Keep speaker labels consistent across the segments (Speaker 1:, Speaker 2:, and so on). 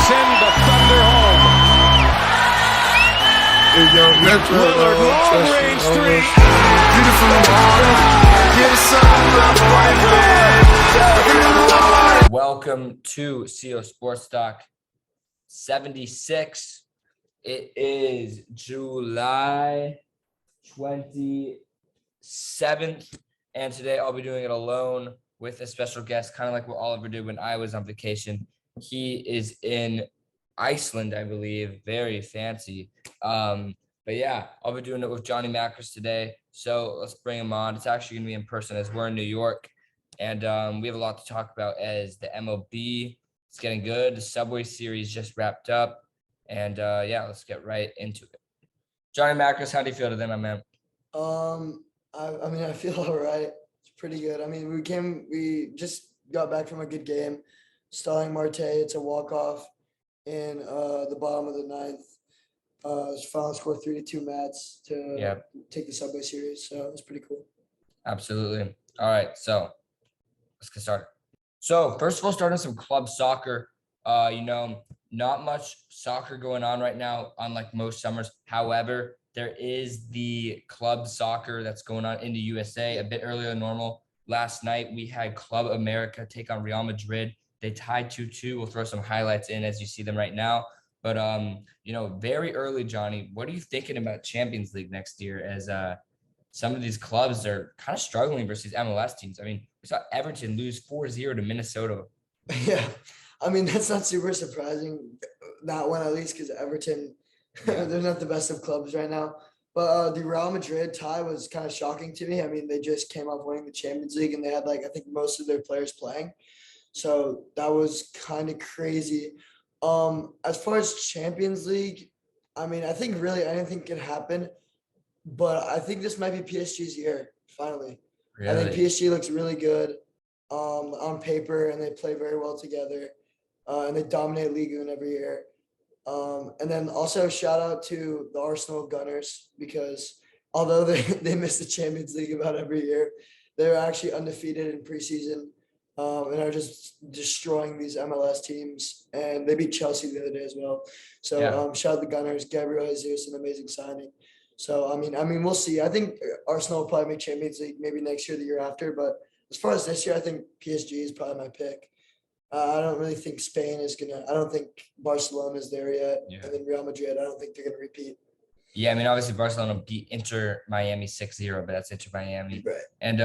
Speaker 1: send the thunder home. Lillard, long range three.
Speaker 2: Welcome to CO Sports Talk 76. It is July 27th, and today I'll be doing it alone with a special guest, kind of like what Oliver did when I was on vacation. He is in Iceland, I believe. Very fancy. But yeah, I'll be doing it with Johnny Macris today. So let's bring him on. It's actually going to be in person as we're in New York. And we have a lot to talk about as the MLB is getting good. The Subway Series just wrapped up. And yeah, let's get right into it. Johnny Macris, how do you feel today, my man?
Speaker 3: I feel all right. It's pretty good. I mean, we just got back from a good game. Starting Marte, it's a walk-off in the bottom of the ninth. Final score 3-2 Mats to take the Subway Series. So it's pretty cool.
Speaker 2: Absolutely. All right, so let's get started. So first of all, starting some club soccer. Not much soccer going on right now, unlike most summers. However, there is the club soccer that's going on in the USA a bit earlier than normal. Last night, we had Club America take on Real Madrid. They tied 2-2. We'll throw some highlights in as you see them right now. But, very early, Johnny, what are you thinking about Champions League next year as some of these clubs are kind of struggling versus MLS teams? I mean, we saw Everton lose 4-0 to Minnesota.
Speaker 3: Yeah. I mean, that's not super surprising, that one at least, because Everton, they're not the best of clubs right now. But the Real Madrid tie was kind of shocking to me. I mean, they just came off winning the Champions League, and they had, I think most of their players playing. So that was kind of crazy. As far as Champions League, I mean, I think really anything can happen. But I think this might be PSG's year, finally. Really? I think PSG looks really good on paper, and they play very well together. And they dominate Ligue 1 every year. And then also shout out to the Arsenal Gunners, because although they miss the Champions League about every year, they're actually undefeated in preseason and are just destroying these MLS teams. And they beat Chelsea the other day as well. So shout out the Gunners. Gabriel Jesus, an amazing signing. So, I mean, we'll see. I think Arsenal will probably make Champions League maybe next year, the year after. But as far as this year, I think PSG is probably my pick. I don't really think Spain is I don't think Barcelona is there yet. Yeah. And then Real Madrid, I don't think they're going to repeat.
Speaker 2: Yeah, I mean, obviously Barcelona beat Inter Miami 6-0, but that's Inter Miami.
Speaker 3: Right.
Speaker 2: And,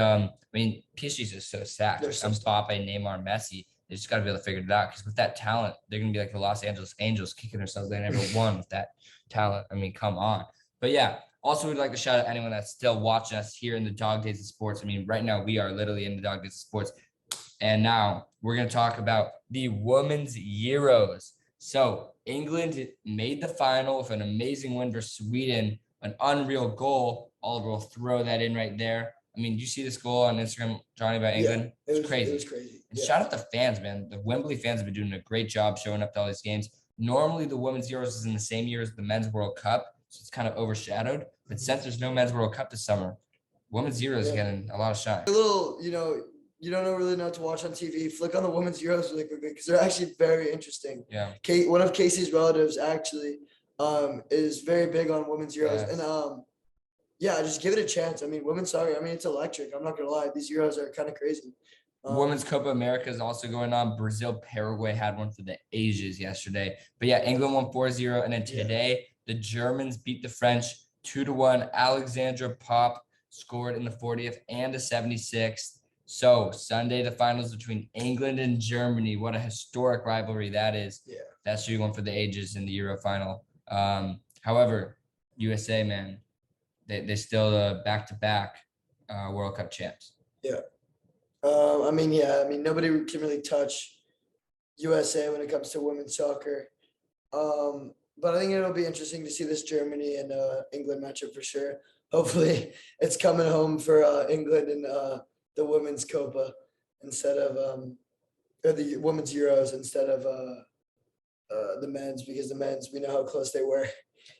Speaker 2: PSG is just so stacked. Mbappe, Neymar, Messi, they just got to be able to figure it out, because with that talent, they're going to be like the Los Angeles Angels, kicking themselves. They never won with that talent. I mean, come on. But yeah, also we'd like to shout out anyone that's still watching us here in the Dog Days of Sports. I mean, right now we are literally in the Dog Days of Sports. And now we're going to talk about the Women's Euros. So England made the final with an amazing win versus Sweden, an unreal goal. Oliver will throw that in right there. I mean, do you see this goal on Instagram, Johnny, about England?
Speaker 3: Yeah,
Speaker 2: it's crazy.
Speaker 3: It was crazy.
Speaker 2: And shout out to fans, man. The Wembley fans have been doing a great job showing up to all these games. Normally, the Women's Euros is in the same year as the Men's World Cup, so it's kind of overshadowed. But since there's no Men's World Cup this summer, Women's Euros is getting a lot of shine.
Speaker 3: A little, you don't really know what to watch on TV. Flick on the Women's Euros really quickly, because they're actually very interesting.
Speaker 2: Yeah.
Speaker 3: One of Casey's relatives actually is very big on Women's Euros. Yes. And just give it a chance. I mean, women's soccer, it's electric. I'm not going to lie. These Euros are kind of crazy.
Speaker 2: Women's Copa America is also going on. Brazil, Paraguay had one for the ages yesterday. But yeah, England won 4-0. And then today, the Germans beat the French 2-1. Alexandra Pop scored in the 40th and the 76th. So Sunday, the finals between England and Germany. What a historic rivalry that is. Yeah. That's who won for the ages in the Euro final. However, USA, man, they still back-to-back World Cup champs.
Speaker 3: Yeah. Nobody can really touch USA when it comes to women's soccer. But I think it'll be interesting to see this Germany and England matchup for sure. Hopefully it's coming home for England and the women's Copa instead of or the women's Euros instead of the men's, because the men's, we know how close they were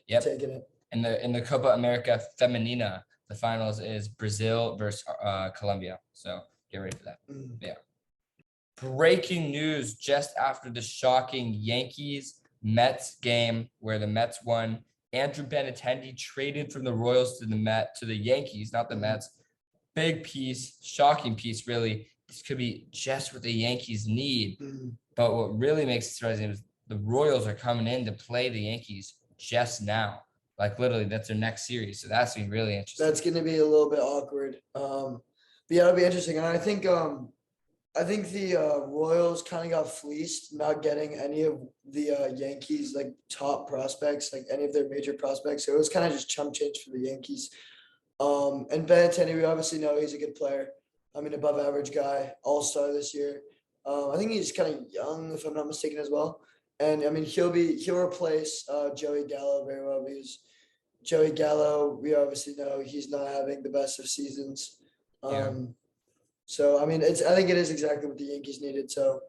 Speaker 3: taking it.
Speaker 2: In the Copa America Femenina, the finals is Brazil versus Colombia. So get ready for that. Yeah. breaking news just after the shocking Yankees-Mets game where the Mets won. Andrew Benintendi traded from the Royals to the Yankees, not the Mets. Big piece, shocking piece, really. This could be just what the Yankees need. But what really makes it surprising is the Royals are coming in to play the Yankees just now. Like literally, that's their next series. So that's gonna be really interesting.
Speaker 3: That's going to be a little bit awkward. But yeah, it'll be interesting. And I think the Royals kind of got fleeced, not getting any of the Yankees like top prospects, like any of their major prospects. So it was kind of just chump change for the Yankees. And Benintendi, we obviously know he's a good player. I mean, above average guy, all-star this year. I think he's kind of young, if I'm not mistaken, as well. And I mean, he'll replace Joey Gallo very well, because Joey Gallo, we obviously know he's not having the best of seasons. So I mean, I think it is exactly what the Yankees needed. So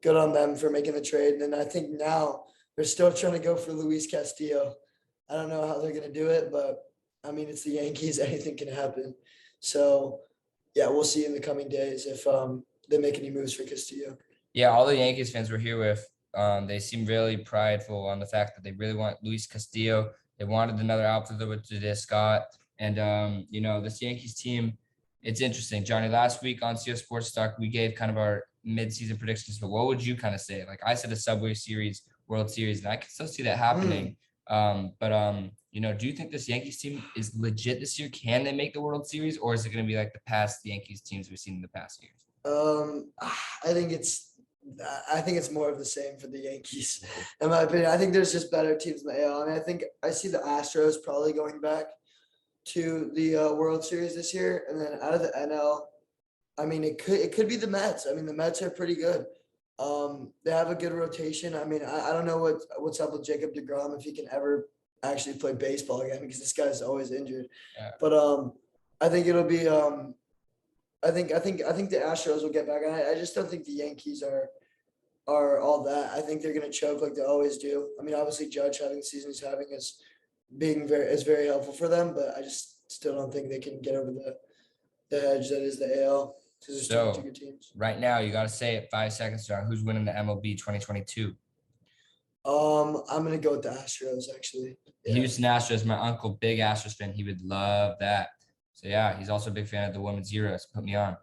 Speaker 3: good on them for making the trade. And I think now they're still trying to go for Luis Castillo. I don't know how they're going to do it, but I mean, it's the Yankees. Anything can happen. So yeah, we'll see in the coming days if they make any moves for Castillo.
Speaker 2: Yeah, all the Yankees fans we're here with, they seem really prideful on the fact that they really want Luis Castillo. They wanted another outfielder with J.D. Scott. And, this Yankees team, it's interesting. Johnny, last week on CO Sports Talk, we gave kind of our mid-season predictions, but what would you kind of say? Like I said, a Subway Series, World Series, and I can still see that happening. Do you think this Yankees team is legit this year? Can they make the World Series, or is it going to be like the past Yankees teams we've seen in the past years?
Speaker 3: I think it's more of the same for the Yankees, in my opinion. I think there's just better teams in the AL. I mean, I think I see the Astros probably going back to the World Series this year, and then out of the NL, I mean, it could be the Mets. I mean, the Mets are pretty good. They have a good rotation. I mean, I don't know what's up with Jacob deGrom, if he can ever actually play baseball again, because this guy's always injured.
Speaker 2: Yeah.
Speaker 3: But I think it'll be I think the Astros will get back. And I just don't think the Yankees are all that. I think they're gonna choke like they always do. I mean, obviously Judge having the season he's having is very helpful for them, but I just still don't think they can get over the edge that is the AL.
Speaker 2: So
Speaker 3: two good teams.
Speaker 2: Right now, you got to say it 5 seconds ago. Who's winning the MLB 2022?
Speaker 3: I'm gonna go with the Astros, actually.
Speaker 2: Yeah. Houston Astros. My uncle, big Astros fan. He would love that. So yeah, he's also a big fan of the women's Zeros. Put me on.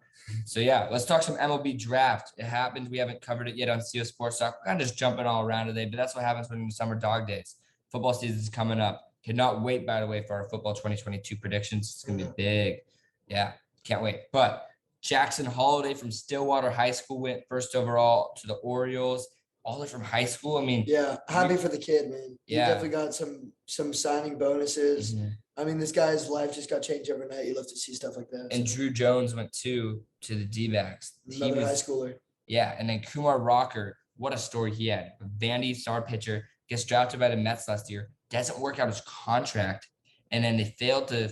Speaker 2: So yeah, let's talk some MLB draft. It happened. We haven't covered it yet on CO Sports Talk. We're kind of just jumping all around today, but that's what happens when the summer dog days. Football season is coming up. Cannot wait, by the way, for our football 2022 predictions. It's gonna be big. Yeah, can't wait. But Jackson Holiday from Stillwater High School went first overall to the Orioles. All the way from high school. I mean,
Speaker 3: yeah, happy for the kid, man. He
Speaker 2: Yeah.
Speaker 3: definitely got some signing bonuses. I mean, this guy's life just got changed overnight. You love to see stuff like that.
Speaker 2: And Drew Jones went to the D-backs.
Speaker 3: Another high schooler.
Speaker 2: Yeah, and then Kumar Rocker, what a story he had. Vandy star pitcher, gets drafted by the Mets last year, doesn't work out his contract, and then they failed to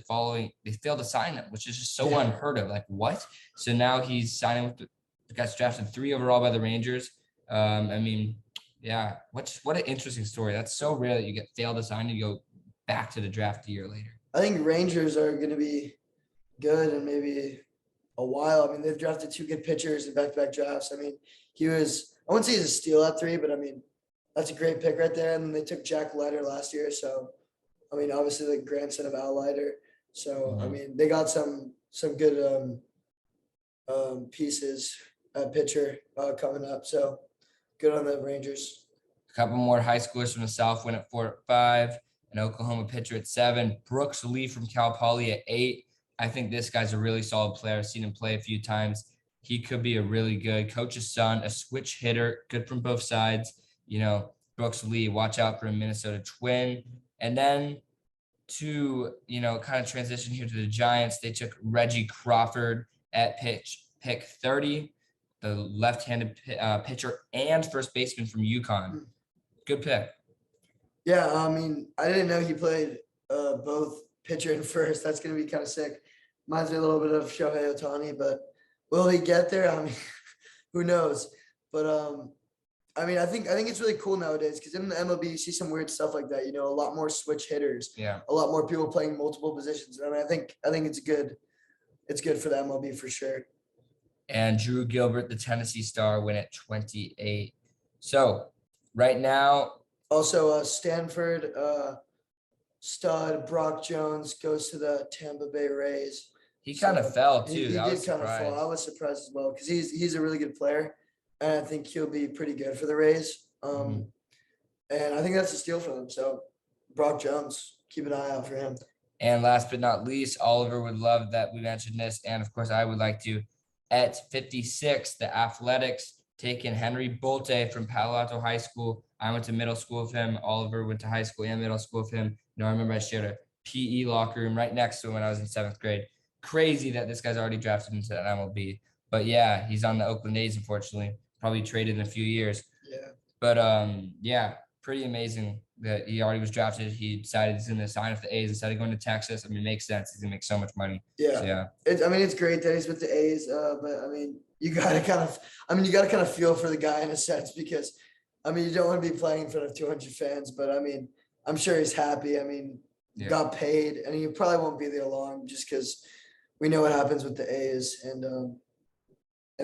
Speaker 2: sign him, which is just so unheard of. Like, what? So now he's signing with the guy's drafted 3 overall by the Rangers. I mean, yeah, what an interesting story. That's so rare that you get failed to sign and you go back to the draft a year later.
Speaker 3: I think Rangers are going to be good in maybe a while. I mean, they've drafted 2 good pitchers in back-to-back drafts. I mean, I wouldn't say he's a steal at 3, but I mean, that's a great pick right there. And then they took Jack Leiter last year. So, I mean, obviously the grandson of Al Leiter. So, I mean, they got some good pieces at pitcher coming up. So, good on the Rangers.
Speaker 2: A couple more high schoolers from the South went at 4 at 5. An Oklahoma pitcher at 7. Brooks Lee from Cal Poly at 8. I think this guy's a really solid player. I've seen him play a few times. He could be a really good coach's son, a switch hitter, good from both sides. Brooks Lee, watch out for a Minnesota Twin. And then to, kind of transition here to the Giants, they took Reggie Crawford at pick 30. The left-handed pitcher and first baseman from UConn. Good pick.
Speaker 3: Yeah, I mean, I didn't know he played both pitcher and first. That's going to be kind of sick. Reminds me a little bit of Shohei Ohtani, but will he get there? I mean, who knows? But I mean, I think it's really cool nowadays because in the MLB you see some weird stuff like that. A lot more switch hitters.
Speaker 2: Yeah.
Speaker 3: A lot more people playing multiple positions. I mean, I think it's good. It's good for the MLB for sure.
Speaker 2: And Drew Gilbert, the Tennessee star, went at 28. So right now,
Speaker 3: Also, Stanford stud Brock Jones goes to the Tampa Bay Rays.
Speaker 2: he kind of fell
Speaker 3: He,
Speaker 2: too.
Speaker 3: he
Speaker 2: I was
Speaker 3: did kind of fall.
Speaker 2: surprised.
Speaker 3: I was surprised as well because he's a really good player, and I think he'll be pretty good for the Rays. And I think that's a steal for them. So Brock Jones, keep an eye out for him.
Speaker 2: And last but not least, Oliver would love that we mentioned this. And of course, I would like to. At 56, the Athletics taking Henry Bolte from Palo Alto High School. I went to middle school with him. Oliver went to high school and middle school with him. I remember I shared a PE locker room right next to him when I was in 7th grade. Crazy that this guy's already drafted into the MLB. But yeah, he's on the Oakland A's, unfortunately. Probably traded in a few years.
Speaker 3: Yeah.
Speaker 2: But yeah, pretty amazing that he already was drafted. He decided he's going to sign with the A's instead of going to Texas. I mean, it makes sense. He's going to make so much money.
Speaker 3: Yeah.
Speaker 2: So, yeah.
Speaker 3: It's great that he's with the A's, but I mean, you gotta kind of feel for the guy in a sense because, I mean, you don't want to be playing in front of 200 fans, but I mean, I'm sure he's happy. I mean, got paid, and he probably won't be there long just because we know what happens with the A's and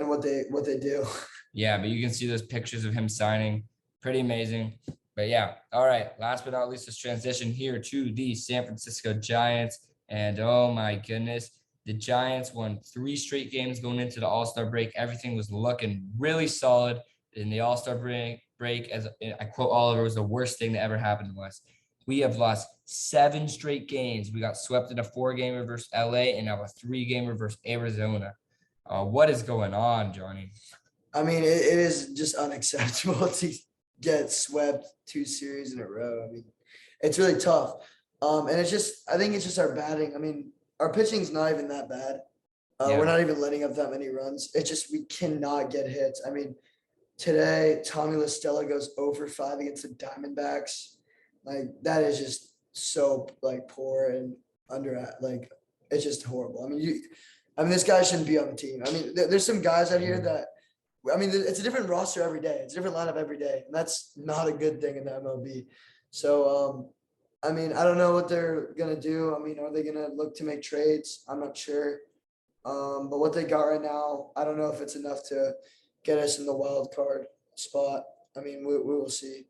Speaker 3: what they do.
Speaker 2: Yeah, but you can see those pictures of him signing. Pretty amazing. But yeah, all right. Last but not least, let's transition here to the San Francisco Giants. And oh my goodness, the Giants won 3 straight games going into the All-Star break. Everything was looking really solid in the All-Star break. As I quote Oliver, was the worst thing that ever happened to us. We have lost 7 straight games. We got swept in a 4-gamer versus LA and now a 3-gamer versus Arizona. What is going on, Johnny?
Speaker 3: I mean, it is just unacceptable to get swept 2 series in a row. I mean, it's really tough. And I think it's just our batting. I mean, our pitching's not even that bad. We're not even letting up that many runs. It's just we cannot get hits. I mean, today, Tommy La Stella goes 0 for 5 against the Diamondbacks. Like, that is just so, like, poor and it's just horrible. I mean, this guy shouldn't be on the team. I mean, there's some guys out here that, I mean, it's a different roster every day. It's a different lineup every day. And that's not a good thing in the MLB. So, I mean, I don't know what they're going to do. I mean, are they going to look to make trades? I'm not sure. But what they got right now, I don't know if it's enough to get us in the wild card spot. I mean, we will see.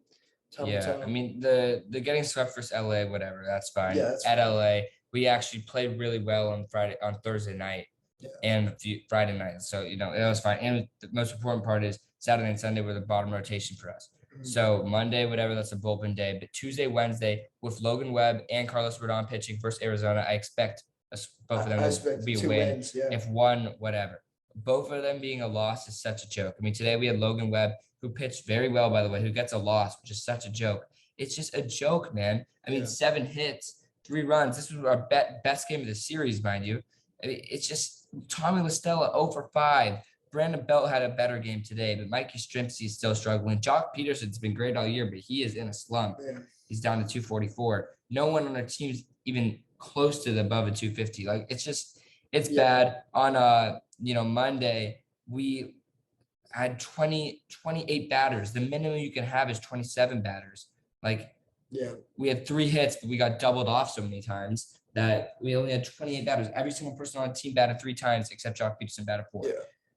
Speaker 2: I mean, the getting swept versus LA, whatever, that's fine.
Speaker 3: Yeah, that's
Speaker 2: at
Speaker 3: fine.
Speaker 2: LA, we actually played really well on Thursday night and Friday night. So, it was fine. And the most important part is Saturday and Sunday were the bottom rotation for us.
Speaker 3: Mhm.
Speaker 2: So Monday, whatever, that's a bullpen day. But Tuesday, Wednesday, with Logan Webb and Carlos Rodon pitching versus Arizona, I expect both of them to be a
Speaker 3: 2
Speaker 2: win.
Speaker 3: wins, yeah.
Speaker 2: If one, whatever. Both of them being a loss is such a joke. I mean, today we had Logan Webb, who pitched very well, by the way, who gets a loss, which is such a joke. It's just a joke, man. I mean, 7 hits, 3 runs. This was our best game of the series, mind you. I mean, it's just Tommy La Stella 0 for 5. Brandon Belt had a better game today, but Mikey Strimpsey is still struggling. Jock Peterson's been great all year, but he is in a slump.
Speaker 3: Yeah.
Speaker 2: He's down to 244. No one on our team's even close to the above a 250. Like, it's bad. On Monday, we had 28 batters. The minimum you can have is 27 batters. Like, we had 3 hits, but we got doubled off so many times that we only had 28 batters. Every single person on the team batted 3 times except Jock Peterson batted 4.
Speaker 3: Yeah.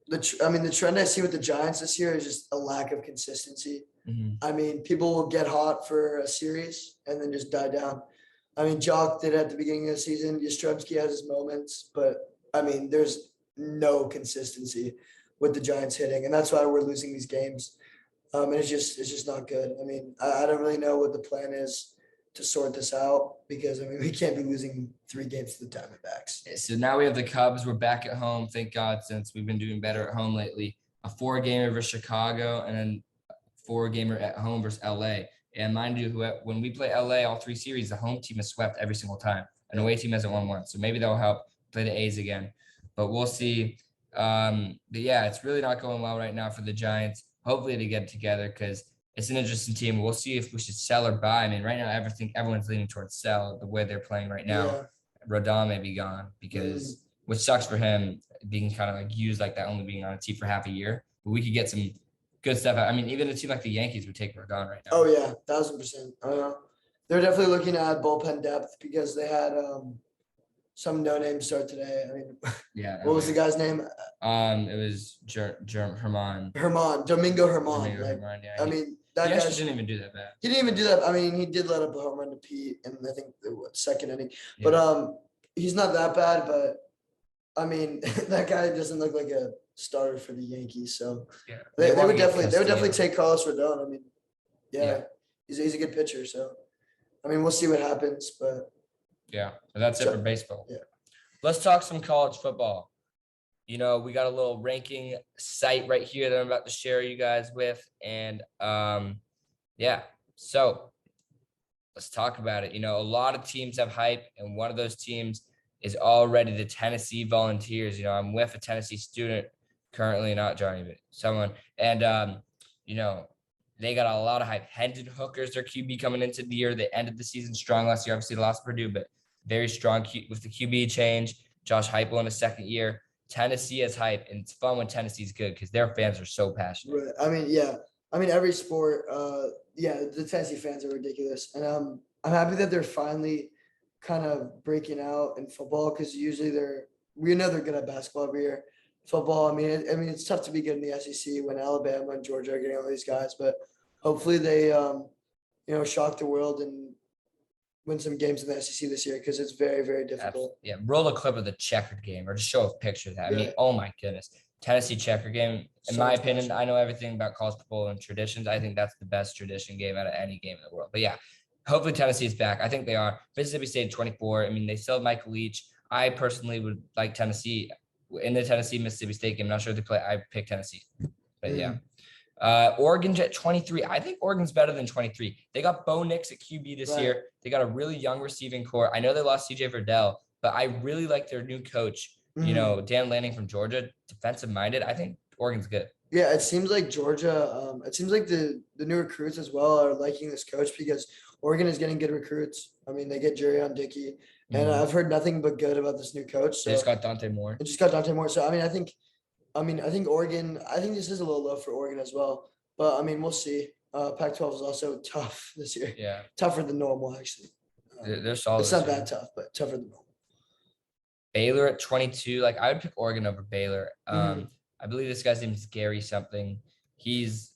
Speaker 3: The trend I see with the Giants this year is just a lack of consistency.
Speaker 2: Mm-hmm.
Speaker 3: I mean, people will get hot for a series and then just die down. I mean, Jock did at the beginning of the season. Yastrzemski has his moments, but I mean, there's no consistency with the Giants hitting, and that's why we're losing these games. And it's just not good. I mean, I don't really know what the plan is to sort this out because, I mean, we can't be losing 3 games to the Diamondbacks.
Speaker 2: So now we have the Cubs. We're back at home. Thank God, since we've been doing better at home lately. A 4-gamer versus Chicago and then 4-gamer at home versus LA. And mind you, when we play LA, all 3 series, the home team is swept every single time. An away team hasn't won once. So maybe that'll help play the A's again. But we'll see. But yeah, it's really not going well right now for the Giants. Hopefully they get it together because it's an interesting team. We'll see if we should sell or buy. I mean, right now, everyone's leaning towards sell the way they're playing right now.
Speaker 3: Yeah.
Speaker 2: Rodon may be gone because, which sucks for him being kind of like used like that, only being on a team for half a year. But we could get some good stuff out. I mean, even a team like the Yankees would take Rodon right now.
Speaker 3: Oh yeah, 1000%. They're definitely looking to add bullpen depth because they had some no-name start today. I mean,
Speaker 2: Yeah.
Speaker 3: what was the guy's name?
Speaker 2: It was Herman.
Speaker 3: Domingo Herman.
Speaker 2: Domingo
Speaker 3: Like,
Speaker 2: Herman, yeah.
Speaker 3: I mean, that
Speaker 2: He
Speaker 3: guy
Speaker 2: actually didn't even do that bad.
Speaker 3: He didn't even do that. I mean, he did let up a home run to Pete in I think the second inning.
Speaker 2: Yeah.
Speaker 3: But he's not that bad. But I mean, that guy doesn't look like a starter for the Yankees. So
Speaker 2: Yeah.
Speaker 3: they
Speaker 2: want
Speaker 3: would
Speaker 2: to get
Speaker 3: definitely
Speaker 2: Castillo.
Speaker 3: take Carlos Rodon. I mean, yeah,
Speaker 2: Yeah.
Speaker 3: he's a good pitcher. So I mean, we'll see what happens. But
Speaker 2: Yeah. So that's it for baseball.
Speaker 3: Yeah.
Speaker 2: Let's talk some college football. You know, we got a little ranking site right here that I'm about to share you guys with. And yeah, so let's talk about it. You know, a lot of teams have hype, and one of those teams is already the Tennessee Volunteers. You know, I'm with a Tennessee student currently, not Johnny, but someone. And, you know, they got a lot of hype. Hendon Hooker's their QB coming into the year. They ended the season strong last year. Obviously, lost to Purdue, but very strong with the QB change. Josh Heupel in his second year. Tennessee has hype, and it's fun when Tennessee's good because their fans are so passionate.
Speaker 3: Right. I mean, yeah. I mean, every sport. Yeah, the Tennessee fans are ridiculous, and I'm happy that they're finally kind of breaking out in football because usually we know they're good at basketball every year. Football, I mean, it's tough to be good in the SEC when Alabama and Georgia are getting all these guys, but hopefully they, shock the world and win some games in the SEC this year because it's very, very difficult.
Speaker 2: Yeah, roll a clip of the checkered game or just show a picture of that. I mean,
Speaker 3: Yeah.
Speaker 2: oh my goodness. Tennessee checker game, in
Speaker 3: So
Speaker 2: my
Speaker 3: much
Speaker 2: opinion,
Speaker 3: passion.
Speaker 2: I know everything about college football and traditions. I think that's the best tradition game out of any game in the world. But yeah, hopefully Tennessee's back. I think they are. Mississippi State 24. I mean, they still have Michael Leach. I personally would like Tennessee in the Tennessee-Mississippi State game. I'm not sure if they play. I pick Tennessee. But yeah. Oregon's at 23. I think Oregon's better than 23. They got Bo Nix at QB this year. They got a really young receiving core. I know they lost CJ Verdell, but I really like their new coach, you know, Dan Lanning from Georgia, defensive minded. I think Oregon's good.
Speaker 3: Yeah, it seems like Georgia, it seems like the new recruits as well are liking this coach because Oregon is getting good recruits. I mean, they get Jerry on Dickey, and I've heard nothing but good about this new coach. So
Speaker 2: They just got Dante Moore.
Speaker 3: it just got Dante Moore. So I think Oregon. I think this is a little low for Oregon as well. But I mean, we'll see. Pac-12 is also tough this year.
Speaker 2: Yeah,
Speaker 3: Tougher than normal, actually.
Speaker 2: they're solid.
Speaker 3: It's not that tough, but tougher than normal.
Speaker 2: Baylor at 22. Like I would pick Oregon over Baylor. I believe this guy's name is Gary something. He's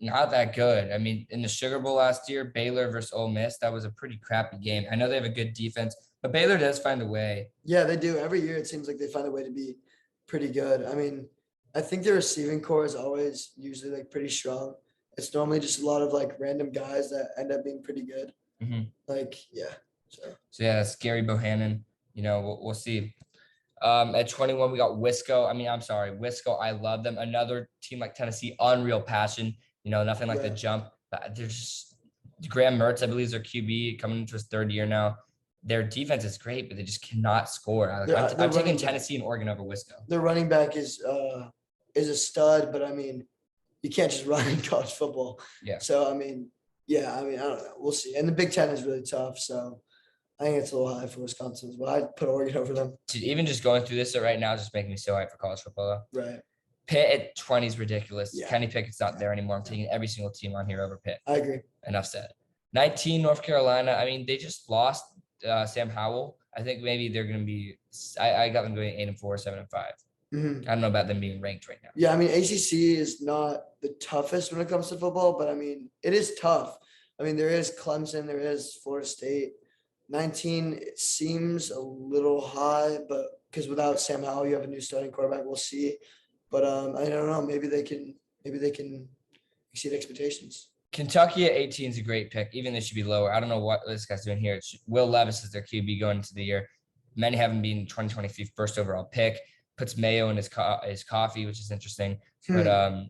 Speaker 2: not that good. I mean, in the Sugar Bowl last year, Baylor versus Ole Miss, that was a pretty crappy game. I know they have a good defense, but Baylor does find a way.
Speaker 3: Yeah, they do. Every year, it seems like they find a way to be pretty good. I mean, I think their receiving core is always usually like pretty strong. It's normally just a lot of like random guys that end up being pretty good. Like, yeah.
Speaker 2: So yeah, that's Gary Bohannon. You know, we'll see. At 21, we got Wisco. Wisco. I love them. Another team like Tennessee, unreal passion. You know, nothing like the jump. But they're just Graham Mertz, I believe, is their QB coming into his third year now. Their defense is great, but they just cannot score. I'm taking Tennessee and Oregon over Wisco.
Speaker 3: Their running back is a stud, but I mean, you can't just run in college football.
Speaker 2: Yeah.
Speaker 3: So I mean, I don't know. We'll see. And the Big Ten is really tough, so I think it's a little high for Wisconsin, but I'd put Oregon over them.
Speaker 2: Dude, even just going through this right now is just making me so hyped for college football.
Speaker 3: Right.
Speaker 2: Pitt at 20 is ridiculous.
Speaker 3: Yeah.
Speaker 2: Kenny Pickett's not there anymore. I'm taking every single team on here over Pitt.
Speaker 3: I agree.
Speaker 2: Enough said. 19, North Carolina. I mean, they just lost Sam Howell. I think maybe they're going to be – I got them going 8-4, 7-5. I don't know about them being ranked right now.
Speaker 3: Yeah, I mean, ACC is not the toughest when it comes to football, but I mean, it is tough. I mean, there is Clemson, there is Florida State. 19 it seems a little high, but because without Sam Howell, you have a new starting quarterback. We'll see, but I don't know. Maybe they can exceed expectations.
Speaker 2: Kentucky at 18 is a great pick. Even they should be lower. I don't know what this guy's doing here. It's Will Levis is their QB going into the year. Many have him being 2023 first overall pick. Puts mayo in his coffee, which is interesting. But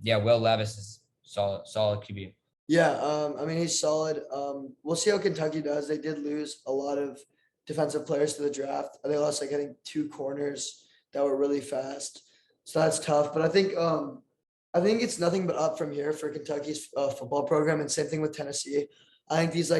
Speaker 2: Will Levis is solid QB.
Speaker 3: Yeah, I mean, he's solid. We'll see how Kentucky does. They did lose a lot of defensive players to the draft. They lost, I think, 2 corners that were really fast. So that's tough. But I think it's nothing but up from here for Kentucky's football program. And same thing with Tennessee. I think these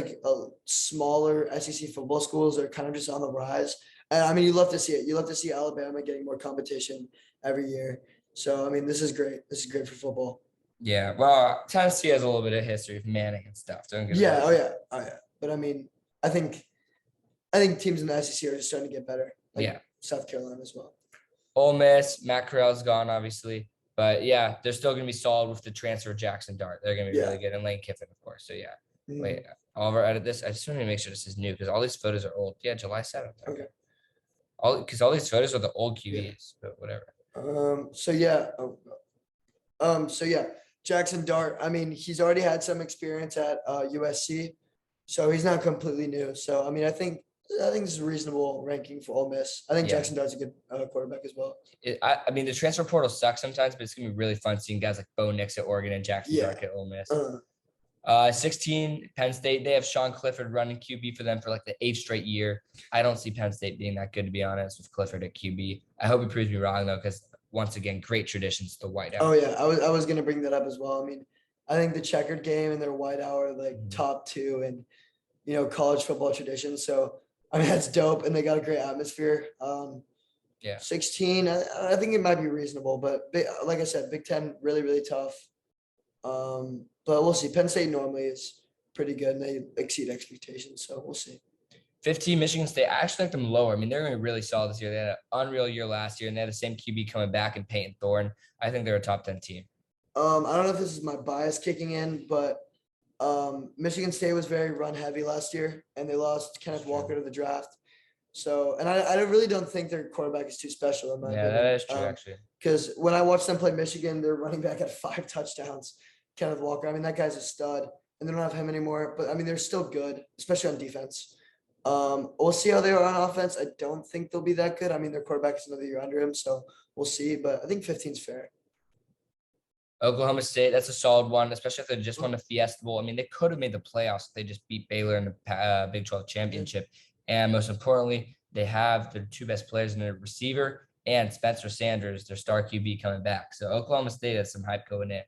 Speaker 3: smaller SEC football schools are kind of just on the rise. And I mean, you love to see it. You love to see Alabama getting more competition every year. So, I mean, this is great. This is great for football.
Speaker 2: Yeah, well, Tennessee has a little bit of history of Manning and stuff.
Speaker 3: Oh yeah. But I mean, I think teams in the SEC are just starting to get better.
Speaker 2: Yeah.
Speaker 3: South Carolina as well.
Speaker 2: Ole Miss, Matt Corral's gone, obviously. But yeah, they're still going to be solid with the transfer of Jackson Dart. They're going to be really good. And Lane Kiffin, of course. So yeah. Wait, Oliver, edit this. I just want to make sure this is new because all these photos are old. Yeah, July 7th.
Speaker 3: Okay.
Speaker 2: Because all these photos are the old QBs, but whatever.
Speaker 3: So yeah, Jackson Dart. I mean, he's already had some experience at USC, so he's not completely new. So I mean, I think this is a reasonable ranking for Ole Miss. I think Jackson Dart's a good quarterback as well.
Speaker 2: I mean, the transfer portal sucks sometimes, but it's gonna be really fun seeing guys like Bo Nix at Oregon and Jackson Dart at Ole Miss. 16 Penn State. They have Sean Clifford running QB for them for like the 8th straight year. I don't see Penn State being that good, to be honest, with Clifford at QB. I hope he proves me wrong though, because once again, great traditions, the whiteout.
Speaker 3: Oh yeah, I was gonna bring that up as well. I mean, I think the checkered game and their whiteout are like top 2 in college football traditions. So I mean, that's dope, and they got a great atmosphere. 16, I think it might be reasonable, but like I said, Big Ten really, really tough. But we'll see. Penn State normally is pretty good, and they exceed expectations, so we'll see.
Speaker 2: 15, Michigan State. I actually like them lower. I mean, they're going to be really solid this year. They had an unreal year last year, and they had the same QB coming back in Peyton Thorne. I think they're a top 10 team.
Speaker 3: I don't know if this is my bias kicking in, but Michigan State was very run heavy last year, and they lost Kenneth Walker to the draft. So, and I really don't think their quarterback is too special in my opinion.
Speaker 2: That is true, actually.
Speaker 3: Because when I watched them play Michigan, their running back had 5 touchdowns. Kenneth Walker. I mean, that guy's a stud, and they don't have him anymore. But I mean, they're still good, especially on defense. We'll see how they are on offense. I don't think they'll be that good. I mean, their quarterback is another year under him, so we'll see. But I think 15 is fair.
Speaker 2: Oklahoma State, that's a solid one, especially if they just won the Fiesta Bowl. I mean, they could have made the playoffs if they just beat Baylor in the Big 12 championship. And most importantly, they have their 2 best players in their receiver and Spencer Sanders, their star QB, coming back. So Oklahoma State has some hype going in.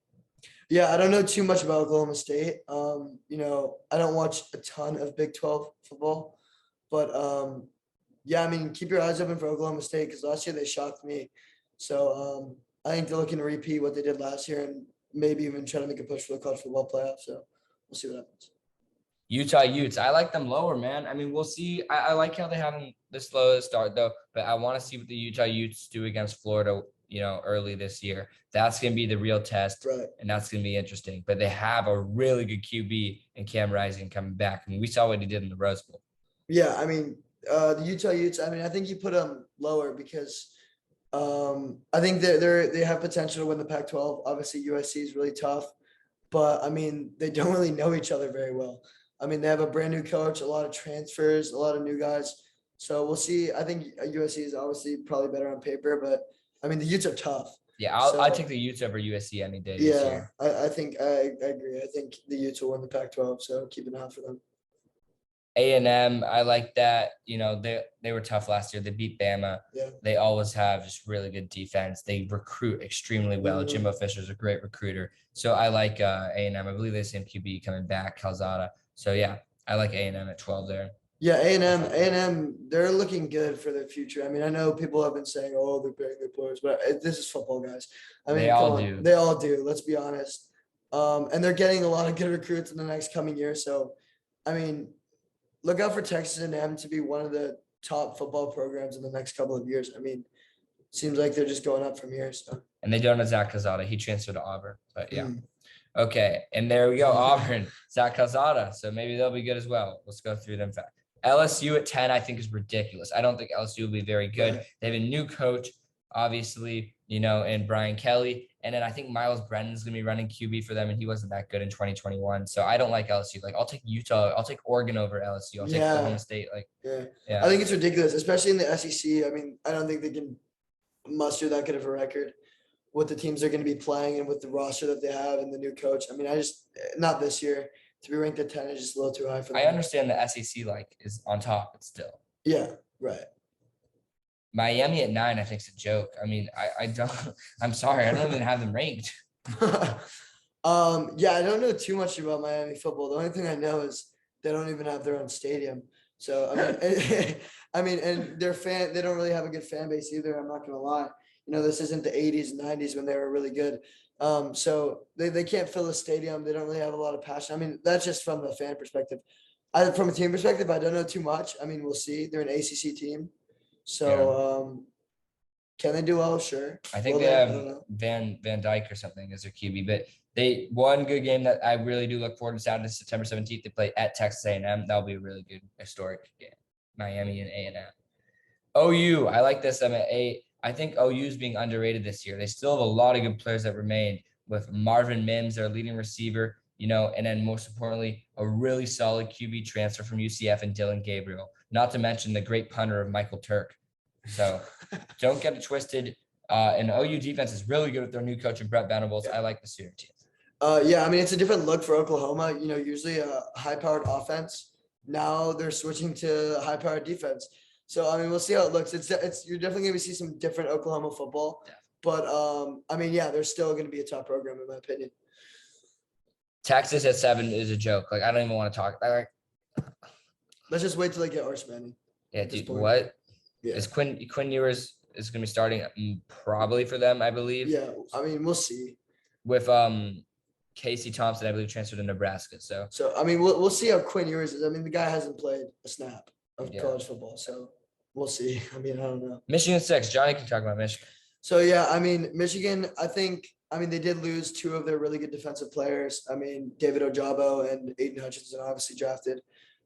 Speaker 3: Yeah, I don't know too much about Oklahoma State. I don't watch a ton of Big 12 football, but I mean, keep your eyes open for Oklahoma State because last year they shocked me. So I think they're looking to repeat what they did last year and maybe even try to make a push for the college football playoff. So we'll see what happens.
Speaker 2: Utah Utes, I like them lower, man. I mean, we'll see. I like how they have them this low to start, though, but I want to see what the Utah Utes do against Florida, early this year. That's going to be the real test,
Speaker 3: right?
Speaker 2: And that's going to be interesting. But they have a really good QB in Cam Rising coming back. I mean, we saw what he did in the Rose Bowl.
Speaker 3: Yeah, I mean, the Utah Utes, I mean, I think you put them lower because I think they have potential to win the Pac-12. Obviously, USC is really tough, but I mean, they don't really know each other very well. I mean, they have a brand new coach, a lot of transfers, a lot of new guys. So we'll see. I think USC is obviously probably better on paper, but I mean, the Utes are tough.
Speaker 2: Yeah, I'd take the Utes over USC any day. This year.
Speaker 3: I think I agree. I think the Utes will win the Pac-12, so keep an eye out for them.
Speaker 2: A&M, I like that. They were tough last year. They beat Bama.
Speaker 3: Yeah.
Speaker 2: They always have just really good defense. They recruit extremely well.
Speaker 3: Mm-hmm.
Speaker 2: Jimbo Fisher's a great recruiter. So I like A&M. I believe they have the same QB coming back, Calzada. So yeah, I like A&M at 12 there.
Speaker 3: Yeah, A&M, they're looking good for their future. I mean, I know people have been saying, "Oh, they're paying their players," but this is football, guys. I mean,
Speaker 2: they all do.
Speaker 3: They all do. Let's be honest. And they're getting a lot of good recruits in the next coming year. So, I mean, look out for Texas A&M to be one of the top football programs in the next couple of years. I mean, seems like they're just going up from here. So.
Speaker 2: And they don't have Zach Calzada. He transferred to Auburn, but yeah. Okay, and there we go, Auburn, Zach Calzada. So maybe they'll be good as well. Let's go through them fast. LSU at 10, I think is ridiculous. I don't think LSU will be very good.
Speaker 3: Right.
Speaker 2: They have a new coach, obviously, in Brian Kelly. And then I think Miles Brennan's going to be running QB for them, and he wasn't that good in 2021. So I don't like LSU. Like, I'll take Utah. I'll take Oregon over LSU. I'll take Oklahoma State.
Speaker 3: Yeah. I think it's ridiculous, especially in the SEC. I mean, I don't think they can muster that good of a record with the teams they're going to be playing and with the roster that they have and the new coach. I mean, not this year. To be ranked at 10 is just a little too high for them.
Speaker 2: I understand the SEC is on top, but still.
Speaker 3: Yeah, right.
Speaker 2: Miami at 9, I think, is a joke. I mean, I don't. I'm sorry, I don't even have them ranked.
Speaker 3: I don't know too much about Miami football. The only thing I know is they don't even have their own stadium. So I mean, and they don't really have a good fan base either. I'm not gonna lie. This isn't the 80s and 90s when they were really good. So they can't fill a stadium. They don't really have a lot of passion. I mean, that's just from the fan perspective. From a team perspective, I don't know too much. I mean, we'll see. They're an ACC team. So can they do well? Sure.
Speaker 2: I think
Speaker 3: Will
Speaker 2: they
Speaker 3: I
Speaker 2: have
Speaker 3: don't know.
Speaker 2: Van Dyke or something as their QB, but they one good game that I really do look forward to Saturday, September 17th. They play at Texas A&M. That'll be a really good historic game. Miami and A&M. OU, I like this. I'm at 8. I think OU is being underrated this year. They still have a lot of good players that remain with Marvin Mims, their leading receiver, and then most importantly, a really solid QB transfer from UCF and Dylan Gabriel, not to mention the great punter of Michael Turk. So don't get it twisted. And OU defense is really good with their new coach and Brett Venables. I like the Sooner team.
Speaker 3: Yeah, I mean, it's a different look for Oklahoma. Usually a high-powered offense. Now they're switching to high-powered defense. So, I mean, we'll see how it looks. You're definitely going to see some different Oklahoma football.
Speaker 2: Yeah.
Speaker 3: But, I mean, yeah, they're still going to be a top program, in my opinion.
Speaker 2: Texas at 7 is a joke. Like, I don't even want to talk.
Speaker 3: Let's just wait till they get Arch Manning.
Speaker 2: Yeah, dude, what?
Speaker 3: Yeah.
Speaker 2: Is Quinn Ewers is going to be starting probably for them, I believe.
Speaker 3: Yeah, I mean, we'll see.
Speaker 2: With Casey Thompson, I believe, transferred to Nebraska. So
Speaker 3: I mean, we'll see how Quinn Ewers is. I mean, the guy hasn't played a snap of college football, so we'll see. I mean, I don't know.
Speaker 2: Michigan 6. Johnny can talk about Michigan.
Speaker 3: So, yeah, I mean, Michigan, they did lose 2 of their really good defensive players. I mean, David Ojabo and Aiden Hutchinson obviously drafted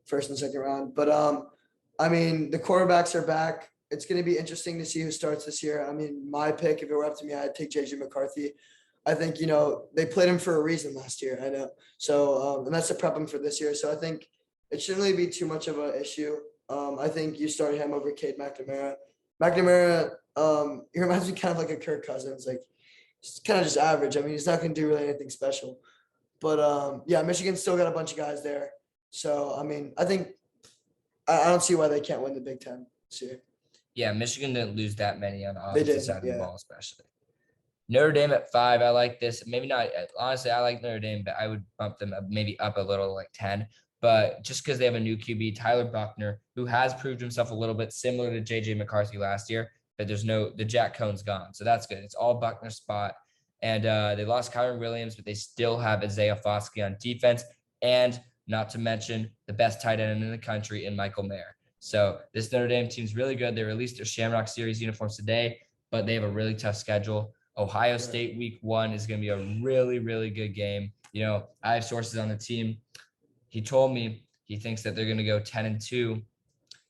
Speaker 3: first and second round. But, I mean, the quarterbacks are back. It's going to be interesting to see who starts this year. I mean, my pick, if it were up to me, I'd take J.J. McCarthy. I think, they played him for a reason last year. I know. So, and that's to prep him for this year. So I think it shouldn't really be too much of an issue. I think you start him over Cade McNamara. He reminds me kind of like a Kirk Cousins. Like, he's kind of just average. I mean, he's not going to do really anything special. But, yeah, Michigan's still got a bunch of guys there. So, I mean, I think I don't see why they can't win the Big Ten this year.
Speaker 2: Yeah, Michigan didn't lose that many on the offensive side of the ball, especially. Notre Dame at 5. I like this. Maybe not. Honestly, I like Notre Dame, but I would bump them maybe up a little, like 10. But just because they have a new QB, Tyler Buchner, who has proved himself a little bit similar to J.J. McCarthy last year, but the Jack Cohn's gone. So that's good. It's all Buchner's spot. And they lost Kyron Williams, but they still have Isaiah Foskey on defense. And not to mention the best tight end in the country in Michael Mayer. So this Notre Dame team's really good. They released their Shamrock Series uniforms today, but they have a really tough schedule. Ohio State week 1 is going to be a really, really good game. I have sources on the team. He told me he thinks that they're going to go 10-2.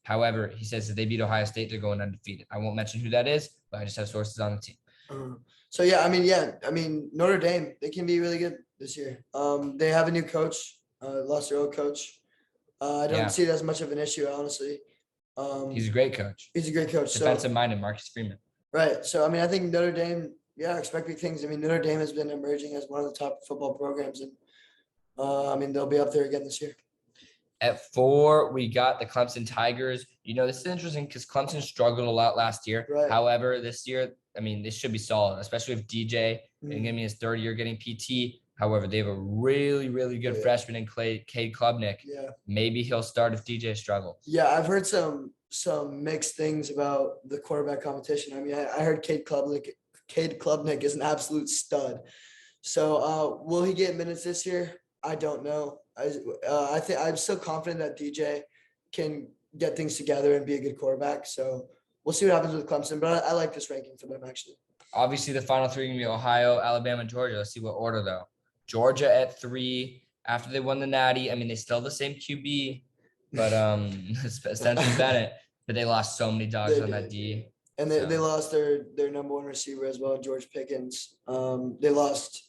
Speaker 2: However, he says if they beat Ohio State, they're going undefeated. I won't mention who that is, but I just have sources on the team.
Speaker 3: I mean, Notre Dame, they can be really good this year. They have a new coach, lost their old coach. I don't see it as much of an issue, honestly.
Speaker 2: He's a great coach.
Speaker 3: Defensive
Speaker 2: minded, Marcus Freeman.
Speaker 3: Right. So, I mean, I think Notre Dame, expect big things. I mean, Notre Dame has been emerging as one of the top football programs. And, I mean, they'll be up there again this year.
Speaker 2: At 4, we got the Clemson Tigers. This is interesting because Clemson struggled a lot last year.
Speaker 3: Right.
Speaker 2: However, this year, I mean, this should be solid, especially with DJ and giving me his 3rd year getting PT. However, they have a really, really good freshman in Cade Klubnik.
Speaker 3: Yeah.
Speaker 2: Maybe he'll start if DJ struggles.
Speaker 3: Yeah, I've heard some mixed things about the quarterback competition. I mean, I heard Cade Klubnik is an absolute stud. So will he get minutes this year? I don't know. I think I'm so confident that DJ can get things together and be a good quarterback. So we'll see what happens with Clemson. But I like this ranking for them, actually.
Speaker 2: Obviously, the final 3 are going to be Ohio, Alabama, and Georgia. Let's see what order, though. Georgia at 3 after they won the Natty. I mean, they still have the same QB, but Stetson Bennett. But they lost so many dogs on that D.
Speaker 3: And they lost their number 1 receiver as well, George Pickens. They lost,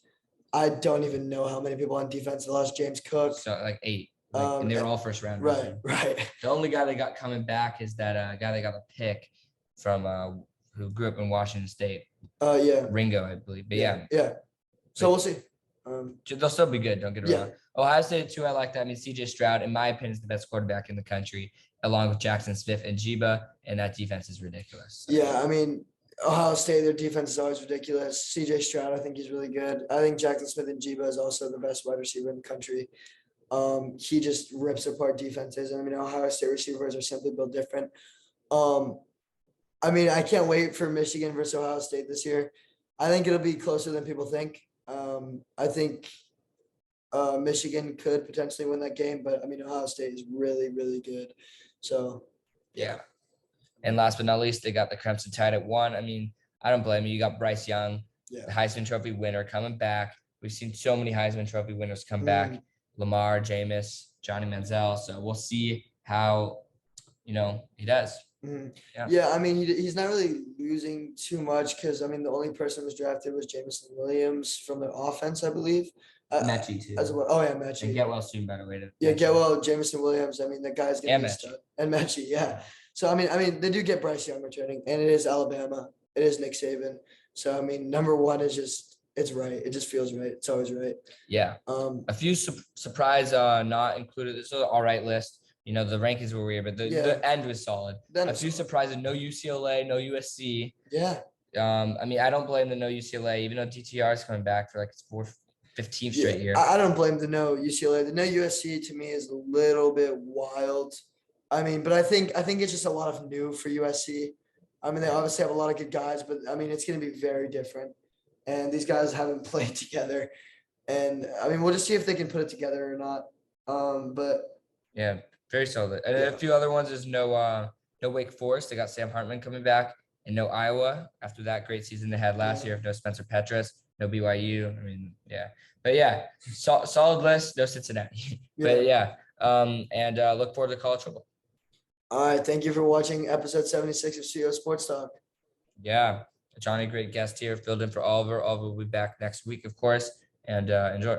Speaker 3: I don't even know how many people on defense. They lost James Cook.
Speaker 2: So like 8. And they were all first round.
Speaker 3: Right.
Speaker 2: The only guy they got coming back is that guy they got a pick from who grew up in Washington State. Ringo, I believe. But
Speaker 3: yeah. So we'll see.
Speaker 2: They'll still be good. Don't get it wrong. Ohio State at 2, I like that. I mean, CJ Stroud, in my opinion, is the best quarterback in the country, along with Jackson Smith and Jiba, and that defense is ridiculous. So.
Speaker 3: Yeah, I mean, Ohio State, their defense is always ridiculous. CJ Stroud, I think he's really good. I think Jackson Smith and Jiba is also the best wide receiver in the country. He just rips apart defenses. And I mean, Ohio State receivers are simply built different. I mean, I can't wait for Michigan versus Ohio State this year. I think it'll be closer than people think. I think Michigan could potentially win that game, but I mean, Ohio State is really, really good. So,
Speaker 2: yeah. And last but not least, they got the Clemson Tide at 1. I mean, I don't blame you. You got Bryce Young, the Heisman Trophy winner, coming back. We've seen so many Heisman Trophy winners come back. Lamar, Jameis, Johnny Manziel. So we'll see how, he does.
Speaker 3: Yeah, I mean, he's not really losing too much because, I mean, the only person who was drafted was Jameson Williams from the offense, I believe.
Speaker 2: Mechie too.
Speaker 3: As well. Oh, yeah, Mechie.
Speaker 2: And get well soon, by the way.
Speaker 3: Get well, Jameson Williams. I mean, the guy's going to be stud. And Mechie, yeah. So, I mean, they do get Bryce Young returning, and it is Alabama. It is Nick Saban. So, I mean, number one is just, it's right. It just feels right. It's always right.
Speaker 2: Yeah. A few surprise not included. This was an all right list. The rankings were weird, but the end was solid. A few surprises, no UCLA, no USC.
Speaker 3: Yeah.
Speaker 2: I mean, I don't blame the no UCLA, even though DTR is coming back for like its 15th straight year.
Speaker 3: I don't blame the no UCLA. The no USC to me is a little bit wild. I mean, but I think it's just a lot of new for USC. I mean, they obviously have a lot of good guys, but I mean, it's going to be very different. And these guys haven't played together. And I mean, we'll just see if they can put it together or not. But
Speaker 2: yeah, very solid. And a few other ones is no Wake Forest. They got Sam Hartman coming back, and no Iowa after that great season they had last year. No Spencer Petras, no BYU. I mean, yeah. But yeah, solid list. No Cincinnati. But and look forward to college football.
Speaker 3: All right. Thank you for watching episode 76 of CEO Sports Talk.
Speaker 2: Yeah. Johnny, great guest here, filled in for Oliver. Oliver will be back next week, of course, and enjoy.